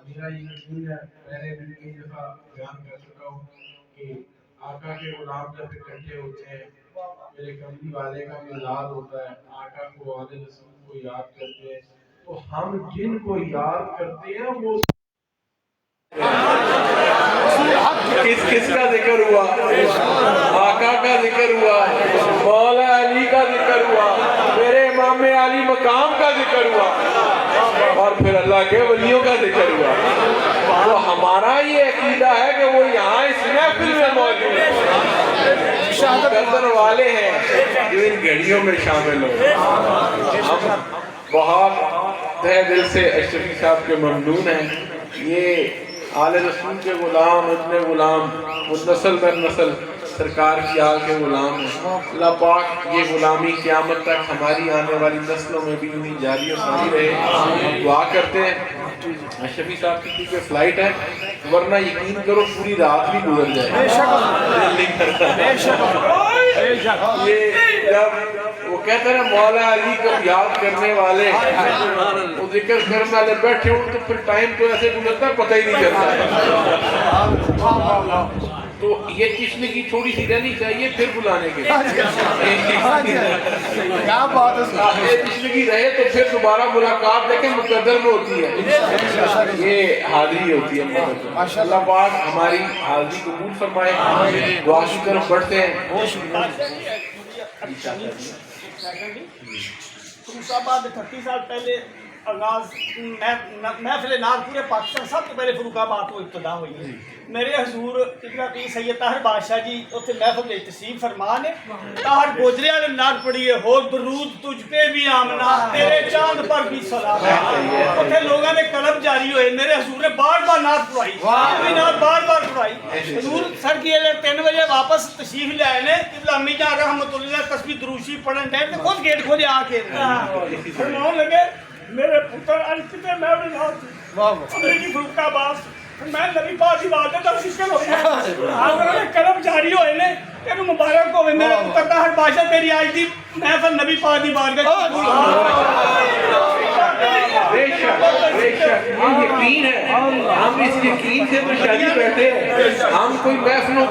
میرا یہ یقین ہے، پہلے بھی کئی دفعہ بیان کر چکا ہوں کہ آقا کے غلام جب اکٹھے ہوتے ہیں، میرے کملی والے کا میلاد ہوتا ہے، آقا کو آل رسول کو یاد کرتے ہیں، تو ہم جن کو یاد کرتے ہیں وہ کس کا ذکر ہوا؟ آقا کا ذکر ہوا، مولا علی کا ذکر ہوا، میرے امام علی مقام کا ذکر ہوا، اور پھر اللہ کے ولیوں کا ذکر ہوا۔ تو ہمارا یہ عقیدہ ہے کہ وہ یہاں اس محفل میں موجود ہیں، قدر والے ہیں جو ان گھڑیوں میں شامل ہو۔ ہم بہت تہ دل سے اشرفی صاحب کے ممنون ہیں، یہ آل رسول کے غلام، ابن غلام، نسل در نسل سرکار کی آل کے غلام ہیں۔ اللہ پاک یہ غلامی قیامت تک ہماری آنے والی نسلوں میں بھی انہیں جاری و ساری رہے۔ ہم دعا کرتے ہیں، اشرفی صاحب کی کیونکہ فلائٹ ہے، ورنہ یقین کرو پوری رات بھی گزر جائے۔ یہ جب وہ کہتے ہیں مولا علی کو یاد کرنے والے، وہ ذکر کرنے والے بیٹھے ہوں تو پھر ٹائم تو ایسے گزرتا ہے پتہ ہی نہیں چلتا۔ تو یہ تشنگی تھوڑی سی رہنی چاہیے پھر بلانے کے تشنگی رہے تو پھر دوبارہ ملاقات دیکھیں مقدر میں ہوتی ہے، یہ حاضری ہوتی ہے۔ اللہ پاک ہماری حاضری قبول فرمائے۔ دعا کی طرف بڑھتے ہیں۔ فروخ 30 سال پہلے آغاز محفل نار پورے پاکستان سب تو پہلے فروخ آباد کو ابتدا ہوئی ہے۔ میرے حضور قبلہ کی سید طاہر بادشاہ جی اتنے محفل میں تشریف فرمان ہے، طاہر گوجرے والے نار پڑھی ہے، ہو درود تجھ پہ بھی آمنا، تیرے چاند پر بھی سلام ہے۔ اتنے لوگوں نے قلم جاری ہوئے، میرے حضور نے بار بار نعت پڑھائی، نعت بار بار پڑھائی۔ حضور سر کی 3 بجے واپس تشریف لے آئے نے، قبلہ امی جان رحمۃ اللہ تسبیح دروشی پڑھن ڈے تے خود گیٹ کھولے آ کے فرماؤں لگے میرے پتر اج کتے میں بھی نہ امریکی فروخ آباد میں نبی پاک دی بات دا ذکر ہو گیا، انہوں نے قلم جاری ہوئے نے، تینوں مبارک ہوئے میرے پتر طاہر بادشاہ تیری آج دی محفل نبی پاک دی بارگاہ بے شک بے شک یہ یقین ہے، ہم اس یقین سے تو شادی بیٹھے ہیں، ہم کوئی محفلوں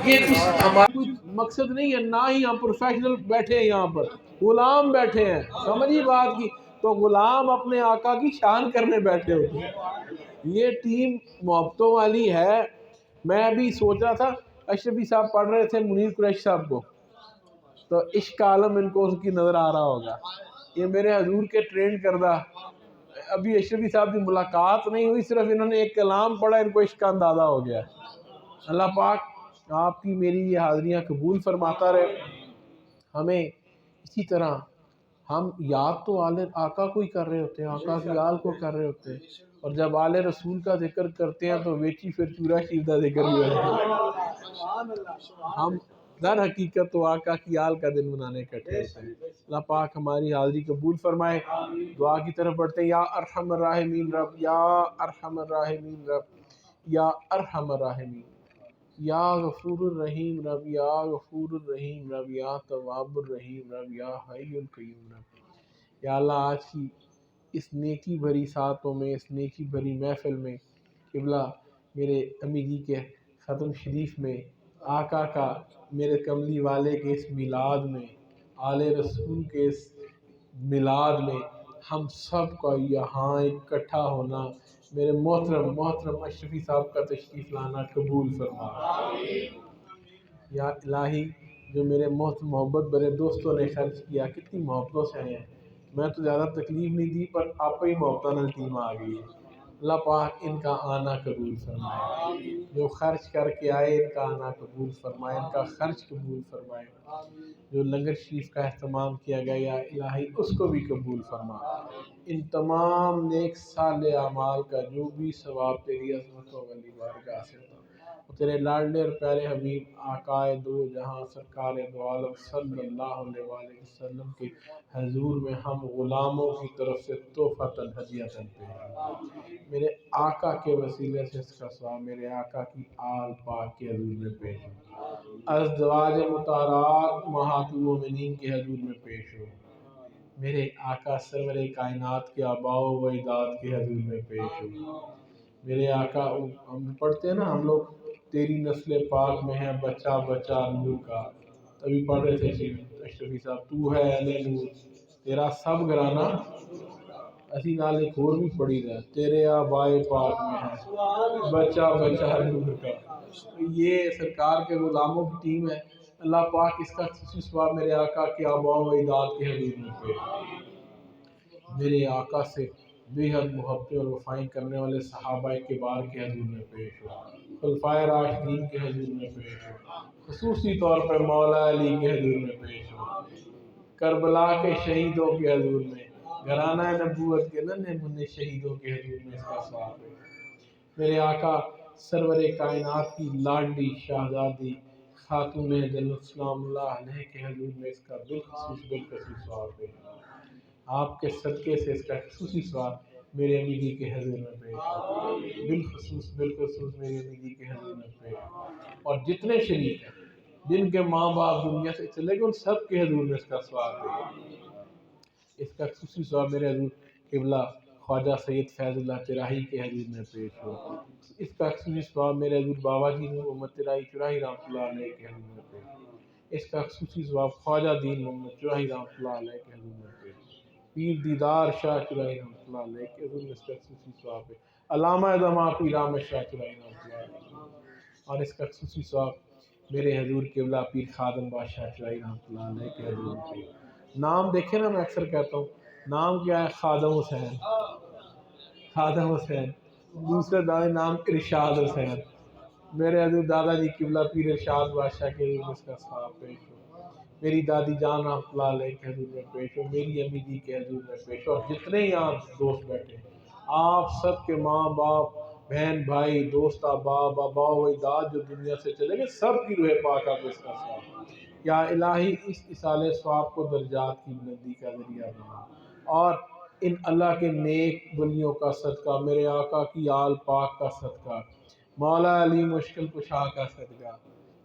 یہ ہمارا کوئی مقصد نہیں ہے، نہ ہی ہم پروفیشنل بیٹھے ہیں، یہاں پر غلام بیٹھے ہیں، سمجھی بات کی، تو غلام اپنے آقا کی شان کرنے بیٹھے ہوتے ہیں۔ یہ ٹیم محبتوں والی ہے۔ میں ابھی سوچ رہا تھا اشرفی صاحب پڑھ رہے تھے منیر قریشی صاحب کو، تو عشق عالم ان کو اس کی نظر آ رہا ہوگا، یہ میرے حضور کے ٹرینڈ کردہ، ابھی اشرفی صاحب کی ملاقات نہیں ہوئی، صرف انہوں نے ایک کلام پڑھا، ان کو عشق کا اندازہ ہو گیا۔ اللہ پاک آپ کی میری یہ حاضریاں قبول فرماتا رہے، ہمیں اسی طرح ہم یاد تو آل آقا کو ہی کر رہے ہوتے ہیں، آقا کی آل کو کر رہے ہوتے ہیں، اور جب آل رسول کا ذکر کرتے ہیں تو ویچی پھر چورا شریف کا ذکر بھی ہوتا ہے۔ ہم در حقیقت تو آقا کی آل کا دن منانے کٹھے ہوتے ہیں۔ اللہ پاک ہماری حاضری قبول فرمائے۔ دعا کی طرف بڑھتے ہیں۔ یا ارحم الراحمین رب، یا ارحم الراحمین رب، یا ارحم الراحمین، یا غفور الرحیم رب، یا غفور الرحیم رب، یا تواب الرحیم رب، یا حی القیوم رب۔ یا اللہ آج کی اس نیکی بھری ساعتوں میں، اس نیکی بھری محفل میں، قبلہ میرے امی جی کے ختم شریف میں، آقا کا میرے کملی والے کے اس میلاد میں، آل رسول کے اس میلاد میں ہم سب کا یہاں اکٹھا ہونا، میرے محترم اشرفی صاحب کا تشریف لانا قبول فرما۔ یا الہی جو میرے محبت بڑے دوستوں نے خرچ کیا، کتنی محبتوں سے آئے ہیں، میں تو زیادہ تکلیف نہیں دی پر آپ ہی محبتوں نے ٹیم آ گئی ہے۔ اللہ پاک ان کا آنا قبول فرمائے، جو خرچ کر کے آئے ان کا آنا قبول فرمائے، ان کا خرچ قبول فرمائے، جو لنگر شریف کا اہتمام کیا گیا یا الہی اس کو بھی قبول فرما۔ ان تمام نیک صالح اعمال کا جو بھی ثواب تیری عظمت و ولی بارگاہ سے تھا، تیرے لاڈلے اور پیارے حبیب آقائے دو جہاں سرکار دو عالم صلی اللہ علیہ وآلہ وسلم کے حضور میں ہم غلاموں کی طرف سے تحفۃ ہدیۃ پیش، میرے آقا کے وسیلے سے اس کا ثواب میرے آقا کی آل پاک کے حضور میں پیش ہو، ازواج مطہرات امہات المومنین کے حضور میں پیش ہو، میرے آقا سرور کائنات کے آباء و اجداد کے حضور میں پیش ہو، میرے آقا ہم پڑھتے ہیں نا ہم لوگ تیری نسل پاک میں ہے بچہ بچہ نور کا، تبھی پڑھ رہے تھے اشرفی صاحب تو ہے اہل نور تیرا سب گھرانہ، اسی نال ایک اور بھی پڑھی رہا تیرے آبائے پاک میں ہے بچہ بچہ نور کا۔ یہ سرکار کے غلاموں کی ٹیم ہے، اللہ پاک اس کا خصوصی ثواب میرے آقا کے آباء و اجداد کے حضور میں پیش، میرے آقا سے بے حد محبتیں اور وفائیں کرنے والے صحابہ کبار کے حضور میں پیش ہو، خلفائے راشدین کے حضور میں پیش ہو، خصوصی طور پر مولا علی کے حضور میں پیش ہو، کربلا کے شہیدوں کے حضور میں، گھرانہ نبوت کے ننھے منھے شہیدوں کے حضور میں اس کا ثواب ہے۔ میرے آقا سرور کائنات کی لاڈلی شہزادی خاتون جنت سلام اللہ علیہ کے حضور میں اس کا بالخصوص ثواب ہے۔ آپ کے صدقے سے اس کا خصوصی ثواب میرے امی جی کے حضور میں پیش ہو، بالخصوص میرے امی جی کے حضور میں پیش ہو، اور جتنے شریک ہیں جن کے ماں باپ دنیا سے چلے گئے ان سب کے حضور میں اس کا ثواب ہے۔ اس کا خصوصی ثواب میرے حضور قبلہ خواجہ سید فیض اللہ چراہی کے حضور میں پیش ہو، اس کا خصوصی ثواب میرے حضور بابا جی محمد چراہی رحمۃ اللہ علیہ کے حضور میں پیش ہو، اس کا خصوصی ثواب خواجہ دین محمد چراہی رحمۃ اللہ علیہ کے حضور میں پیش ہو، پیر دیدار شاہ چراہی رحمۃ اللہ علیہ کے حضور میں اس کا خصوصی ثواب ہے، علامہ ادمہ پیر احمد شاہ چراہی رحمۃ اللہ علیہ، اور اس کا خصوصی ثواب میرے حضور قبلہ پیر خادم بادشاہ چراہی رحمۃ اللہ علیہ کے حضور میں پیش ہو۔ نام دیکھیں نا، میں اکثر کہتا ہوں نام کیا ہے، خادم حسین، خادم حسین، دوسرے دادا نام ارشاد حسین، میرے حضور دادا جی قبلہ پیر ارشاد بادشاہ کے حضور میں اس کا ثواب پیش ہو، میری دادی جان رحمۃ اللہ علیہ کے حضور میں پیش ہو، میری امی جی کے حضور میں پیش ہو، اور جتنے یہاں دوست بیٹھے ہیں آپ سب کے ماں باپ بہن بھائی دوست احباب آباء و اجداد جو دنیا سے چلے گئے سب کی روح پاک آپ اس کا ثواب، یا الہی اس اصال ثواب کو درجات کی بلندی کا ذریعہ بنا، اور ان اللہ کے نیک ولیوں کا صدقہ، میرے آقا کی آل پاک کا صدقہ، مولا علی مشکل کشا کا صدقہ،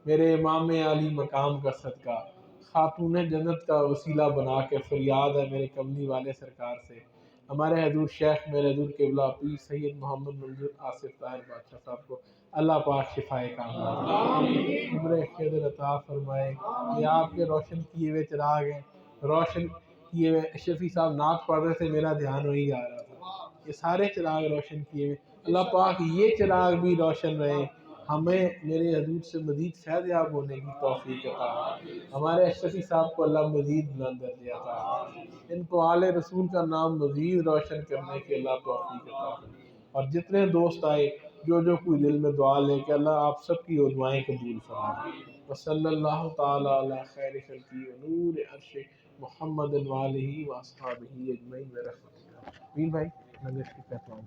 میرے امام علی مقام کا صدقہ، خاتون جنت کا وسیلہ بنا کے فریاد ہے میرے کملی والے سرکار سے، ہمارے حضور شیخ میرے حضور قبلہ پیر سید محمد منظور آصف طاہر بادشاہ صاحب کو اللہ پاک شفائے کاملہ دے، عمر خضر عطا فرمائے، یہ آپ کے روشن کیے ہوئے چراغ ہیں، روشن کیے ہوئے اشرفی صاحب نعت پڑھ رہے تھے میرا دھیان وہی جا رہا تھا، یہ سارے چراغ روشن کیے ہوئے، اللہ پاک یہ چراغ بھی روشن رہے، ہمیں میرے حضور سے مزید فیض یاب ہونے کی توفیق عطا، ہمارے اشرفی صاحب کو اللہ مزید بلند درجے عطا، ان کو آل رسول کا نام مزید روشن کرنے کی اللہ توفیق عطا، اور جتنے دوست آئے جو کوئی دل میں دعا لے کہ اللہ آپ سب کی وہ دعائیں قبول فرمائے، وصلی اللہ تعالی علی خیر خلقہ ونور عرش محمد وآلہ واصحابہ اجمعین برحمتک۔ مین بھائی میں نے اس کی کہتا ہوں